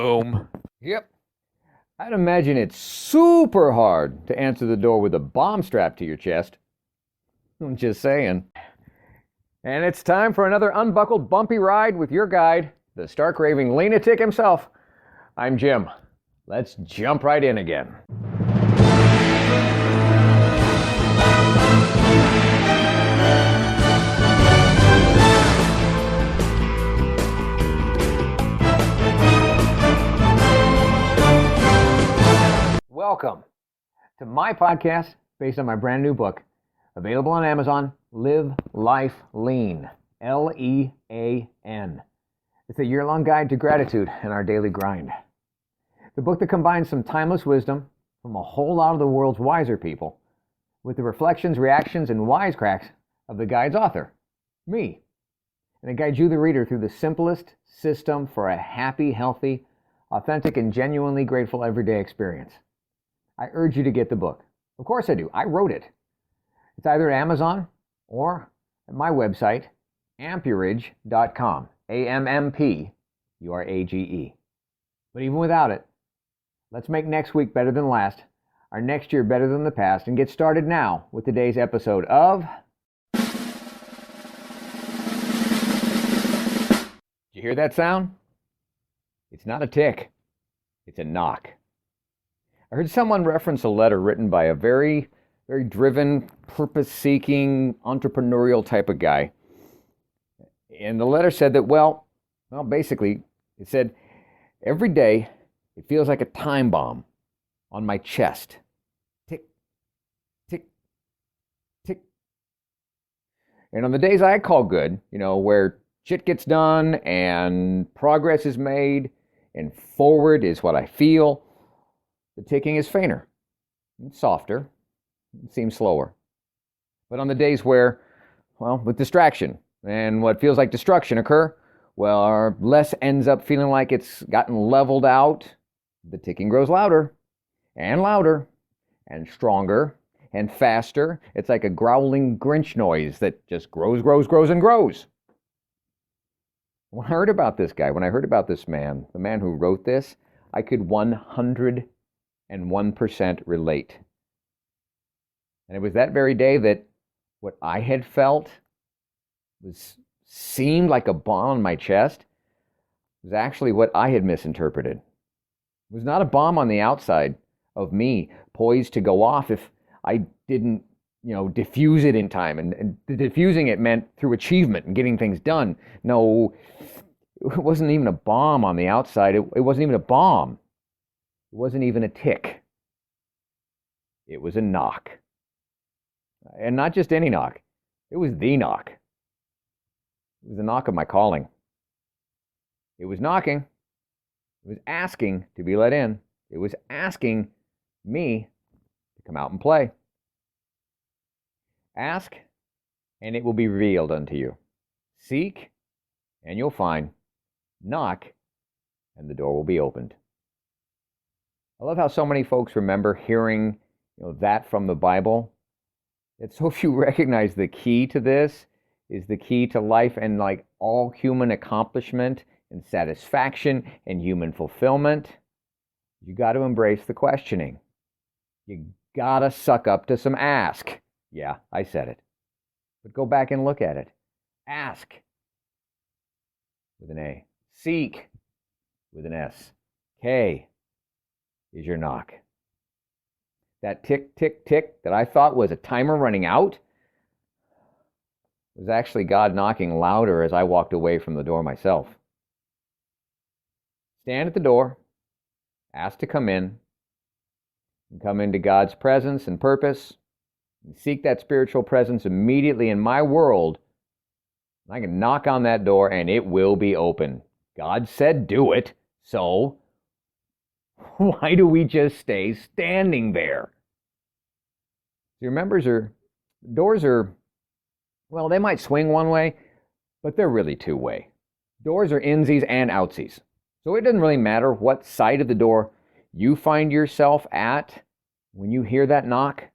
Boom. Yep. I'd imagine it's super hard to answer the door with a bomb strapped to your chest. I'm just saying. And it's time for another unbuckled bumpy ride with your guide, the stark raving LEAN-atic himself. I'm Jim. Let's jump right in again. Welcome to my podcast based on my brand new book, available on Amazon, Live Life Lean, L-E.A.N. It's a year-long guide to gratitude and our daily grind. The book that combines some timeless wisdom from a whole lot of the world's wiser people with the reflections, reactions, and wisecracks of the guide's author, me. And it guides you, the reader, through the simplest system for a happy, healthy, authentic, and genuinely grateful everyday experience. I urge you to get the book. Of course I do. I wrote it. It's either at Amazon or at my website, ampurage.com. A-M-M-P-U-R-A-G-E. But even without it, let's make next week better than last, our next year better than the past, and get started now with today's episode of... Did you hear that sound? It's not a tick. It's a knock. I heard someone reference a letter written by a very driven, purpose-seeking, entrepreneurial type of guy. And the letter said that, basically, it said, every day it feels like a time bomb on my chest. Tick, tick, tick. And on the days I call good, where shit gets done and progress is made and forward is what I feel, the ticking is fainter, it's softer, it seems slower. But on the days where, with distraction and what feels like destruction occur, our less ends up feeling like it's gotten leveled out, the ticking grows louder and stronger and faster. It's like a growling Grinch noise that just grows and grows. When I heard about this guy, when I heard about this man, the man who wrote this, I could 101% relate. And it was that very day that what I had felt seemed like a bomb on my chest was actually what I had misinterpreted. It was not a bomb on the outside of me, poised to go off if I didn't, diffuse it in time. And diffusing it meant through achievement and getting things done. No, it wasn't even a bomb on the outside. It wasn't even a bomb. It wasn't even a tick. It was a knock. And not just any knock. It was the knock. It was the knock of my calling. It was knocking. It was asking to be let in. It was asking me to come out and play. Ask, and it will be revealed unto you. Seek, and you'll find. Knock, and the door will be opened. I love how so many folks remember hearing that from the Bible. It's so few recognize the key to this is the key to life and like all human accomplishment and satisfaction and human fulfillment. You got to embrace the questioning. You got to suck up to some ask. Yeah, I said it. But go back and look at it. Ask with an A. Seek with an S. K is your knock. That tick, tick, tick that I thought was a timer running out was actually God knocking louder as I walked away from the door myself. Stand at the door, ask to come in, and come into God's presence and purpose, and seek that spiritual presence immediately in my world. I can knock on that door and it will be open. God said do it, so why do we just stay standing there? Your doors are, they might swing one way, but they're really two-way. Doors are insies and outsies. So it doesn't really matter what side of the door you find yourself at when you hear that knock.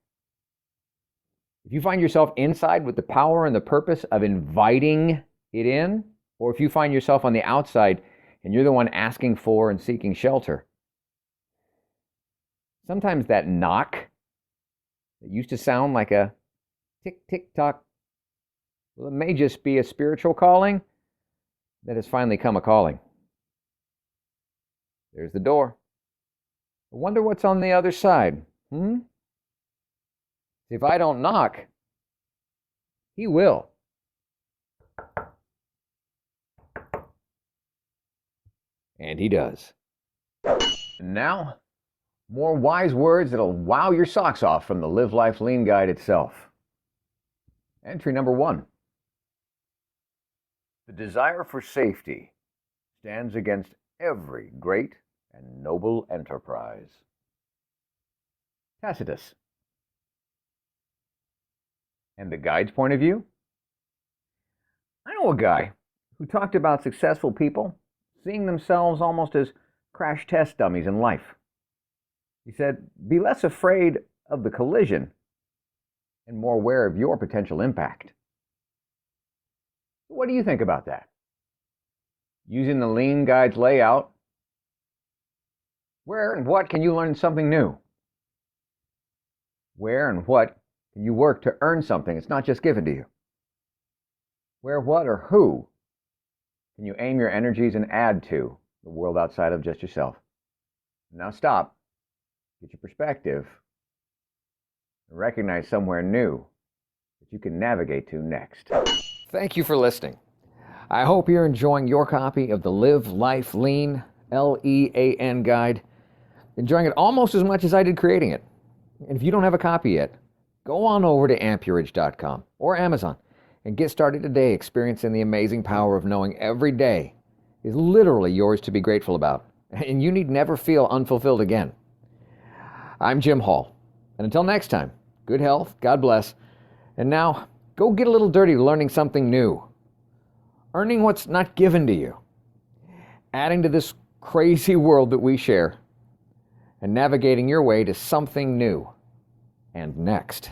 If you find yourself inside with the power and the purpose of inviting it in, or if you find yourself on the outside and you're the one asking for and seeking shelter. Sometimes that knock that used to sound like a tick, tick, tock, well, it may just be a spiritual calling that has finally come a calling. There's the door. I wonder what's on the other side. If I don't knock, he will. And he does. And now, more wise words that'll wow your socks off from the Live Life Lean Guide itself. Entry number 1. The desire for safety stands against every great and noble enterprise. Tacitus. And the guide's point of view? I know a guy who talked about successful people seeing themselves almost as crash test dummies in life. He said, be less afraid of the collision and more aware of your potential impact. What do you think about that? Using the Lean Guide's layout, where and what can you learn something new? Where and what can you work to earn something it's not just given to you? Where, what, or who can you aim your energies and add to the world outside of just yourself? Now stop, get your perspective, and recognize somewhere new that you can navigate to next. Thank you for listening. I hope you're enjoying your copy of the Live Life Lean, L-E-A-N guide, enjoying it almost as much as I did creating it. And if you don't have a copy yet, go on over to amperage.com or Amazon and get started today experiencing the amazing power of knowing every day is literally yours to be grateful about, and you need never feel unfulfilled again. I'm Jim Hall, and until next time, good health, God bless, and now go get a little dirty learning something new, earning what's not given to you, adding to this crazy world that we share, and navigating your way to something new and next.